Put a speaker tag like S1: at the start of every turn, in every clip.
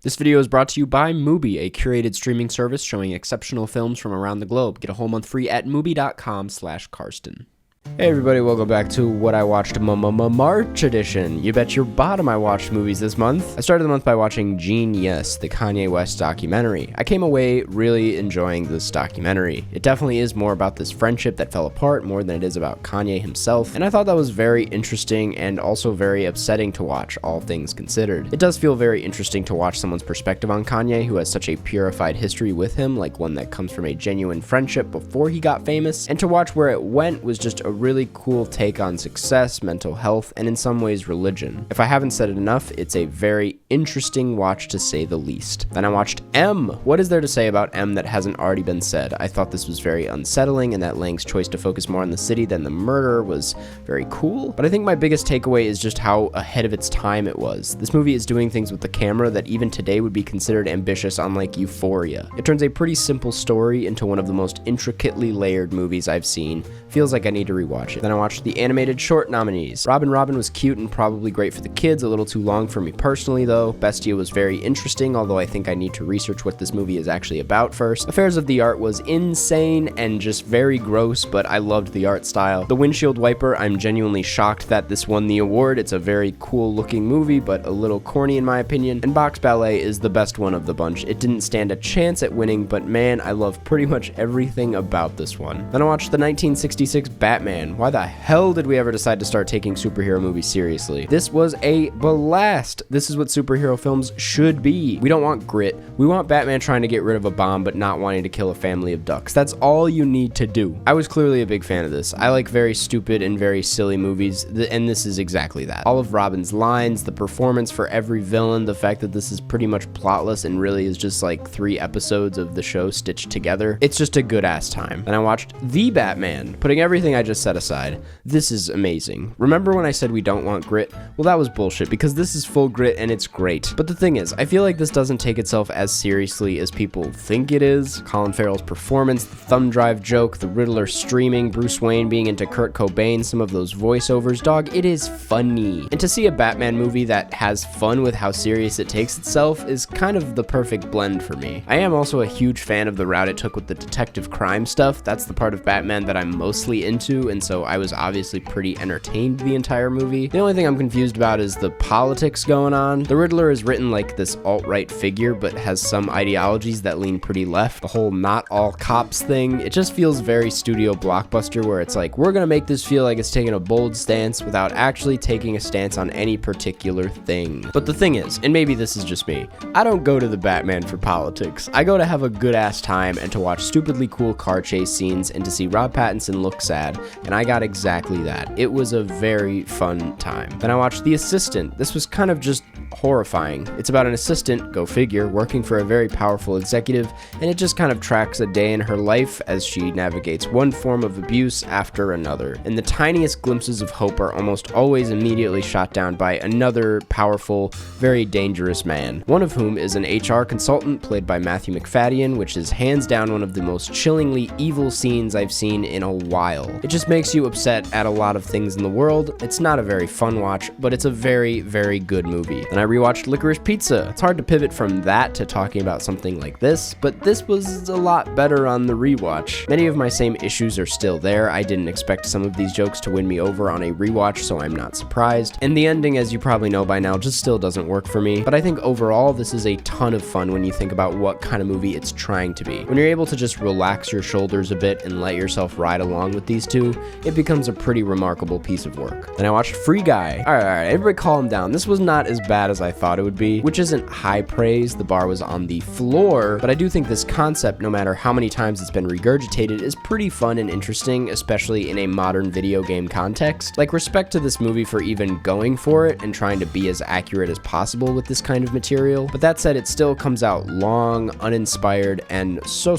S1: This video is brought to you by Mubi, a curated streaming service showing exceptional films from around the globe. Get a whole month free at Mubi.com/Karsten. Hey everybody, welcome back to What I Watched March edition. You bet your bottom I watched movies this month. I started the month by watching Genius, the Kanye West documentary. I came away really enjoying this documentary. It definitely is more about this friendship that fell apart more than it is about Kanye himself, and I thought that was very interesting and also very upsetting to watch, all things considered. It does feel very interesting to watch someone's perspective on Kanye, who has such a purified history with him, like one that comes from a genuine friendship before he got famous, and to watch where it went was just a really cool take on success, mental health, and in some ways religion. If I haven't said it enough, it's a very interesting watch to say the least. Then I watched M. What is there to say about M that hasn't already been said? I thought this was very unsettling, and that Lang's choice to focus more on the city than the murder was very cool, but I think my biggest takeaway is just how ahead of its time it was. This movie is doing things with the camera that even today would be considered ambitious on like Euphoria. It turns a pretty simple story into one of the most intricately layered movies I've seen. Feels like I need to rewatch it. Then I watched the animated short nominees. Robin was cute and probably great for the kids, a little too long for me personally though. Bestia was very interesting, although I think I need to research what this movie is actually about first. Affairs of the Art was insane and just very gross, but I loved the art style. The Windshield Wiper, I'm genuinely shocked that this won the award. It's a very cool looking movie, but a little corny in my opinion. And Box Ballet is the best one of the bunch. It didn't stand a chance at winning, but man, I love pretty much everything about this one. Then I watched the 1966 Batman. Why the hell did we ever decide to start taking superhero movies seriously? This was a blast. This is what superhero films should be. We don't want grit. We want Batman trying to get rid of a bomb but not wanting to kill a family of ducks. That's all you need to do. I was clearly a big fan of this. I like very stupid and very silly movies, and this is exactly that. All of Robin's lines, the performance for every villain, the fact that this is pretty much plotless and really is just like 3 episodes of the show stitched together. It's just a good ass time. Then I watched The Batman, putting everything I just set aside. This is amazing. Remember when I said we don't want grit? Well, that was bullshit, because this is full grit and it's great. But the thing is, I feel like this doesn't take itself as seriously as people think it is. Colin Farrell's performance, the thumb drive joke, the Riddler streaming, Bruce Wayne being into Kurt Cobain, some of those voiceovers, dog, it is funny. And to see a Batman movie that has fun with how serious it takes itself is kind of the perfect blend for me. I am also a huge fan of the route it took with the detective crime stuff. That's the part of Batman that I'm mostly into, and so I was obviously pretty entertained the entire movie. The only thing I'm confused about is the politics going on. The Riddler is written like this alt-right figure, but has some ideologies that lean pretty left. The whole not all cops thing, it just feels very studio blockbuster, where it's like, we're gonna make this feel like it's taking a bold stance without actually taking a stance on any particular thing. But the thing is, and maybe this is just me, I don't go to the Batman for politics. I go to have a good ass time and to watch stupidly cool car chase scenes and to see Rob Pattinson look sad, and I got exactly that. It was a very fun time. Then I watched The Assistant. This was kind of just horrifying. It's about an assistant, go figure, working for a very powerful executive, and it just kind of tracks a day in her life as she navigates one form of abuse after another. And the tiniest glimpses of hope are almost always immediately shot down by another powerful, very dangerous man, one of whom is an HR consultant played by Matthew McFadden, which is hands down one of the most chillingly evil scenes I've seen in a while. It just makes you upset at a lot of things in the world. It's not a very fun watch, but it's a very, very good movie. Then I rewatched Licorice Pizza. It's hard to pivot from that to talking about something like this, but this was a lot better on the rewatch. Many of my same issues are still there. I didn't expect some of these jokes to win me over on a rewatch, so I'm not surprised. And the ending, as you probably know by now, just still doesn't work for me. But I think overall, this is a ton of fun when you think about what kind of movie it's trying to be. When you're able to just relax your shoulders a bit and let yourself ride along with these two, it becomes a pretty remarkable piece of work. Then I watched Free Guy. All right, everybody calm down. This was not as bad as I thought it would be, which isn't high praise. The bar was on the floor, but I do think this concept, no matter how many times it's been regurgitated, is pretty fun and interesting, especially in a modern video game context. Like, respect to this movie for even going for it and trying to be as accurate as possible with this kind of material. But that said, it still comes out long, uninspired, and so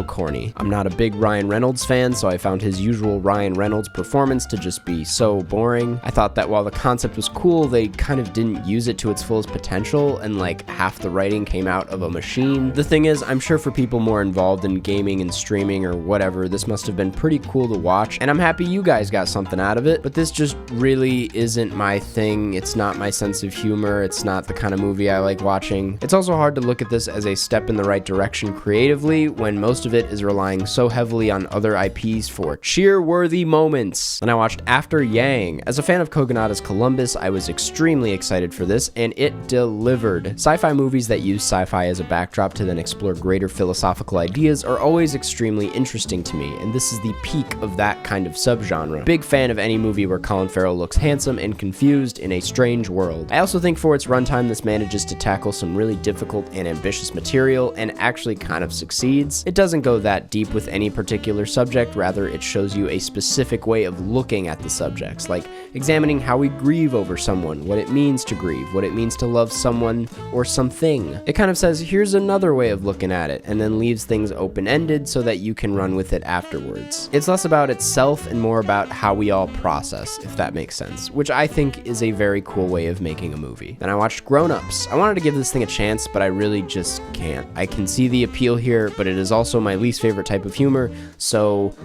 S1: corny. I'm not a big Ryan Reynolds fan, so I found found his usual Ryan Reynolds performance to just be so boring. I thought that while the concept was cool, they kind of didn't use it to its fullest potential, and like half the writing came out of a machine. The thing is, I'm sure for people more involved in gaming and streaming or whatever, this must have been pretty cool to watch, and I'm happy you guys got something out of it, but this just really isn't my thing. It's not my sense of humor. It's not the kind of movie I like watching. It's also hard to look at this as a step in the right direction creatively when most of it is relying so heavily on other IPs for cheer-worthy moments. Then I watched After Yang. As a fan of Kogonada's Columbus, I was extremely excited for this, and it delivered. Sci-fi movies that use sci-fi as a backdrop to then explore greater philosophical ideas are always extremely interesting to me, and this is the peak of that kind of subgenre. Big fan of any movie where Colin Farrell looks handsome and confused in a strange world. I also think for its runtime, this manages to tackle some really difficult and ambitious material and actually kind of succeeds. It doesn't go that deep with any particular subject, rather it shows you a specific way of looking at the subjects, like examining how we grieve over someone, what it means to grieve, what it means to love someone or something. It kind of says, here's another way of looking at it, and then leaves things open-ended so that you can run with it afterwards. It's less about itself and more about how we all process, if that makes sense, which I think is a very cool way of making a movie. Then I watched Grown Ups. I wanted to give this thing a chance, but I really just can't. I can see the appeal here, but it is also my least favorite type of humor, so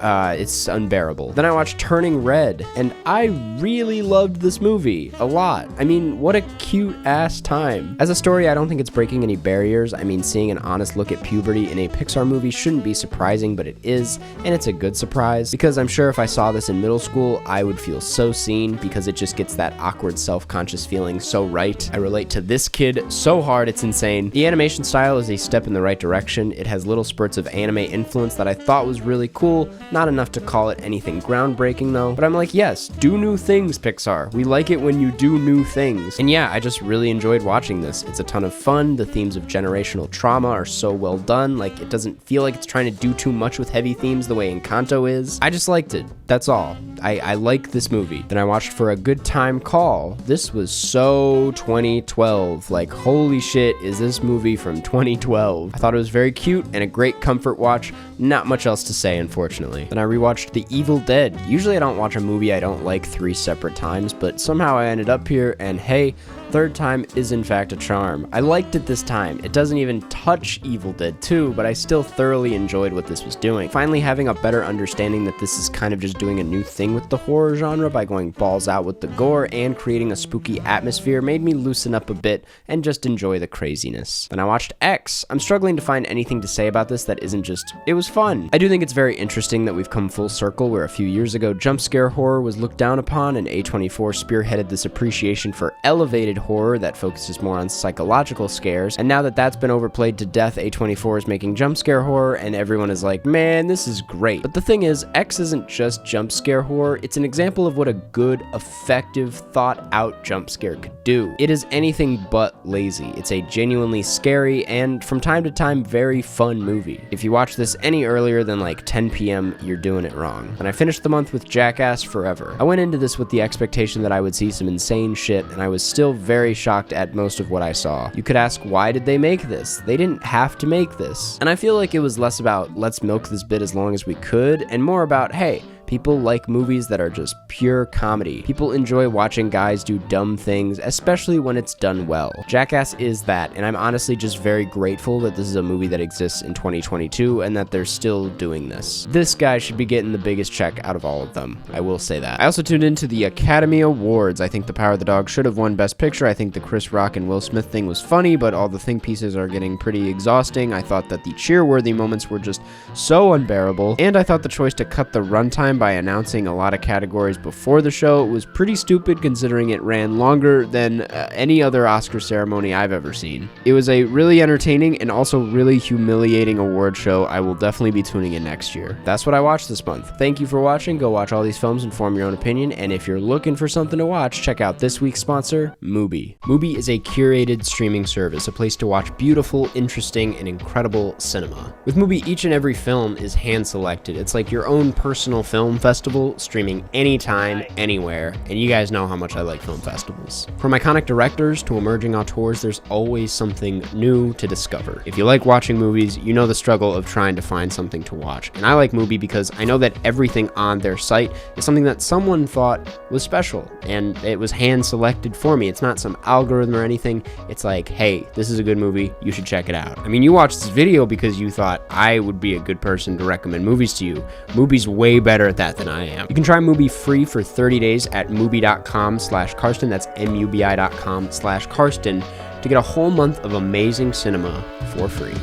S1: it's unbearable. Then I watched Turning Red, and I really loved this movie a lot. I mean, what a cute ass time. As a story, I don't think it's breaking any barriers. I mean, seeing an honest look at puberty in a Pixar movie shouldn't be surprising, but it is, and it's a good surprise, because I'm sure if I saw this in middle school, I would feel so seen, because it just gets that awkward self-conscious feeling so right. I relate to this kid so hard, it's insane. The animation style is a step in the right direction. It has little spurts of anime influence that I thought was really cool, not enough to call it anything groundbreaking though, but I'm like, yes, do new things, Pixar. We like it when you do new things. And yeah, I just really enjoyed watching this. It's a ton of fun. The themes of generational trauma are so well done. Like, it doesn't feel like it's trying to do too much with heavy themes the way Encanto is. I just liked it. That's all. I like this movie. Then I watched For a Good Time Call. This was so 2012. Like, holy shit, is this movie from 2012? I thought it was very cute and a great comfort watch. Not much else to say, unfortunately. Then I rewatched The Evil Dead. Usually I don't watch a movie I don't like 3 separate times, but somehow I ended up here, and hey, third time is in fact a charm. I liked it this time. It doesn't even touch Evil Dead 2, but I still thoroughly enjoyed what this was doing. Finally having a better understanding that this is kind of just doing a new thing with the horror genre by going balls out with the gore and creating a spooky atmosphere made me loosen up a bit and just enjoy the craziness. Then I watched X. I'm struggling to find anything to say about this that isn't just, it was fun. I do think it's very interesting that we've come full circle where a few years ago jump scare horror was looked down upon and A24 spearheaded this appreciation for elevated horror that focuses more on psychological scares, and now that that's been overplayed to death, A24 is making jump scare horror and everyone is like, man, this is great. But the thing is, X isn't just jump scare horror, it's an example of what a good, effective, thought out jump scare could do. It is anything but lazy. It's a genuinely scary and from time to time very fun movie. If you watch this any earlier than like 10 p.m, you're doing it wrong. And I finished the month with Jackass Forever. I went into this with the expectation that I would see some insane shit, and I was still very shocked at most of what I saw. You could ask, why did they make this? They didn't have to make this. And I feel like it was less about, let's milk this bit as long as we could, and more about, hey, people like movies that are just pure comedy. People enjoy watching guys do dumb things, especially when it's done well. Jackass is that, and I'm honestly just very grateful that this is a movie that exists in 2022 and that they're still doing this. This guy should be getting the biggest check out of all of them. I will say that. I also tuned into the Academy Awards. I think The Power of the Dog should have won Best Picture. I think the Chris Rock and Will Smith thing was funny, but all the think pieces are getting pretty exhausting. I thought that the cheer-worthy moments were just so unbearable, and I thought the choice to cut the runtime by announcing a lot of categories before the show was pretty stupid considering it ran longer than any other Oscar ceremony I've ever seen. It was a really entertaining and also really humiliating award show. I will definitely be tuning in next year. That's what I watched this month. Thank you for watching. Go watch all these films and form your own opinion, and if you're looking for something to watch, check out this week's sponsor, Mubi. Mubi is a curated streaming service, a place to watch beautiful, interesting, and incredible cinema. With Mubi, each and every film is hand-selected. It's like your own personal film Film Festival, streaming anytime, anywhere, and you guys know how much I like film festivals. From iconic directors to emerging auteurs, there's always something new to discover. If you like watching movies, you know the struggle of trying to find something to watch. And I like Mubi because I know that everything on their site is something that someone thought was special, and it was hand-selected for me. It's not some algorithm or anything. It's like, hey, this is a good movie, you should check it out. I mean, you watched this video because you thought I would be a good person to recommend movies to you. Mubi's way better at that than I am. You can try Mubi free for 30 days at mubi.com/Karsten. That's mubi.com/Karsten to get a whole month of amazing cinema for free.